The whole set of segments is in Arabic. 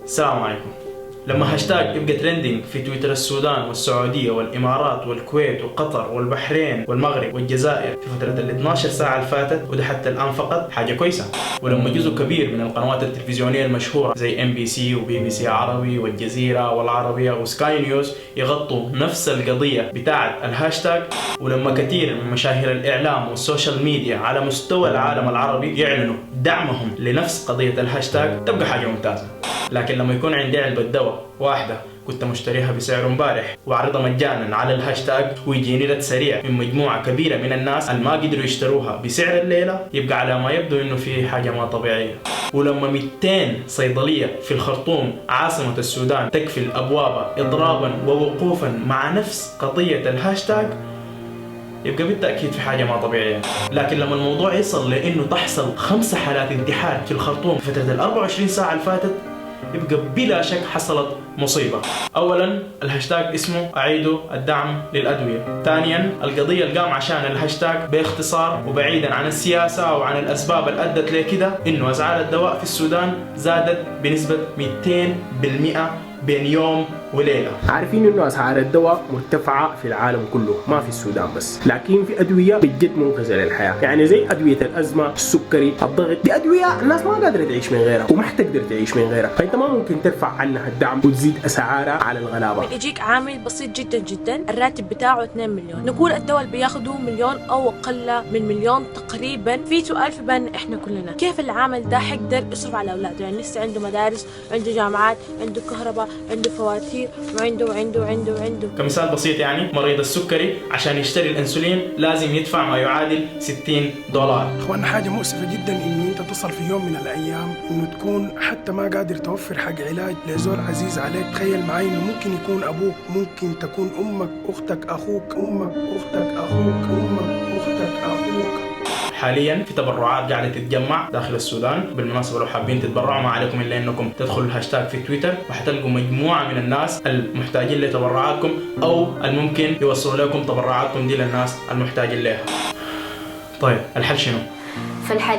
السلام عليكم. لما هاشتاج يبقى ترندنج في تويتر السودان والسعودية والإمارات والكويت وقطر والبحرين والمغرب والجزائر في فترة ال 12 ساعة اللي فاتت وده حتى الآن فقط حاجة كويسة. ولما جزء كبير من القنوات التلفزيونية المشهورة زي MBC وBBC عربي والجزيرة والعربية وسكاي نيوز يغطوا نفس القضية بتاعة الهاشتاج، ولما كثير من مشاهير الإعلام والسوشيال ميديا على مستوى العالم العربي يعلنوا دعمهم لنفس قضية الهاشتاج تبقى حاجة ممتازة. لكن لما يكون عندي علبة دواء واحدة كنت مشتريها بسعر امبارح وعرضها مجانا على الهاشتاج ويجيني رد سريع من مجموعة كبيرة من الناس اللي ما قدروا يشتروها بسعر الليلة، يبقى على ما يبدو انه في حاجة ما طبيعية. ولما 200 صيدلية في الخرطوم عاصمة السودان تقفل ابوابها اضرابا ووقوفا مع نفس قضية الهاشتاج، يبقى بالتأكيد في حاجة ما طبيعية. لكن لما الموضوع يصل لأنه تحصل 5 حالات انتحار في الخرطوم في فترة ال 24 ساعة اللي فاتت، يبقى بلا شك حصلت مصيبة. أولا الهاشتاج اسمه أعيدوا الدعم للأدوية. ثانيا القضية اللي قام عشان الهاشتاج باختصار وبعيدا عن السياسة وعن الأسباب اللي أدت لكده إنه أسعار الدواء في السودان زادت بنسبة 200% بين يوم وليلة. عارفين انه اسعار الدواء مرتفعة في العالم كله، ما في السودان بس، لكن في ادوية بجد منقذة للحياة، يعني زي ادوية الازمة، السكري، الضغط، دي ادوية الناس ما قادرة تعيش من غيرها وما حتقدر تعيش من غيرها، فانت ما ممكن ترفع عنها الدعم وتزيد اسعارها على الغلابة. يجيك عامل بسيط جدا جدا الراتب بتاعه 2 مليون، نقول الدواء اللي بياخده مليون او اقل من مليون تقريبا، في سؤال في بالنا احنا كلنا، كيف العامل ده حيقدر يصرف على اولاده؟ يعني لسه عنده مدارس، عنده جامعات، عنده كهرباء، عنده فواتير، وعنده كمثال بسيط، يعني مريض السكري عشان يشتري الانسولين لازم يدفع ما يعادل $60. اخوانا حاجه مؤسفه جدا انه انت تصل في يوم من الايام انه تكون حتى ما قادر توفر حق علاج لزول عزيز عليك. تخيل معي انه ممكن يكون ابوك، ممكن تكون امك، اختك، اخوك، امك، اختك، اخوك، امك، اختك، اخوك. حاليا في تبرعات قاعده تتجمع داخل السودان. بالمناسبه لو حابين تتبرعوا ما عليكم الا انكم تدخلوا الهاشتاج في تويتر وحتلقوا مجموعه من الناس المحتاجين لتبرعاتكم او الممكن يوصلوا لكم تبرعاتكم دي للناس المحتاجين لها. طيب الحل شنو؟ فالحل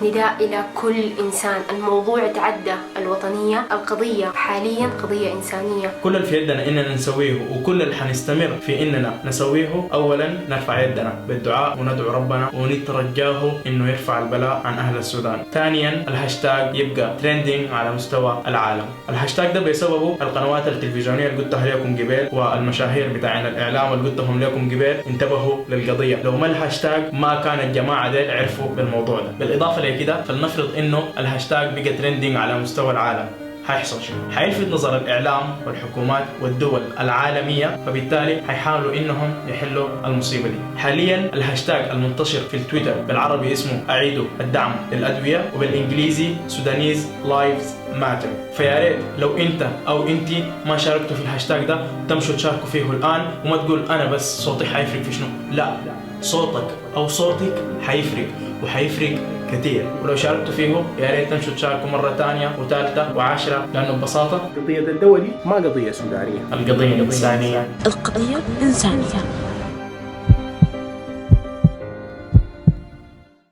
نداء إلى كل إنسان. الموضوع تعدى الوطنية، القضية حاليا قضية إنسانية. كل اللي في يدنا إننا نسويه وكل اللي حنستمر في إننا نسويه، أولا نرفع يدنا بالدعاء وندعو ربنا ونترجاه إنه يرفع البلاء عن أهل السودان. ثانيا الهاشتاج يبقى ترندنج على مستوى العالم. الهاشتاج ده بسببه القنوات التلفزيونية اللي قلتها لكم قبل والمشاهير بتاعنا الإعلام اللي قلتهم لكم قبل انتبهوا للقضية. لو ما الهاشتاج ما كان الجماعة ديل عرفوا بالموضوع ده. بالإضافة كده فلنفرض انه الهاشتاج بقى ترندنج على مستوى العالم، حيحصل شنو؟ حيلفت نظر الاعلام والحكومات والدول العالميه، فبالتالي حيحاولوا انهم يحلوا المصيبه دي. حاليا الهاشتاج المنتشر في التويتر بالعربي اسمه اعيدوا الدعم للادويه وبالانجليزي سودانيز لايفز ماتر. فيا ريت لو انت او انتي ما شاركتوا في الهاشتاج ده تمشوا تشاركوا فيه الان، وما تقول انا بس صوتي حيفرق في شنو، لا، صوتك او صوتك حيفرق وحيفرق كثير. ولو شاركتوا فيه يا ريت تمشوا تشاركوا مرة ثانية وثالثة و10، لأنه ببساطة قضية الدواء دي ما قضية سودانية، القضية إنسانية. القضية إنسانية.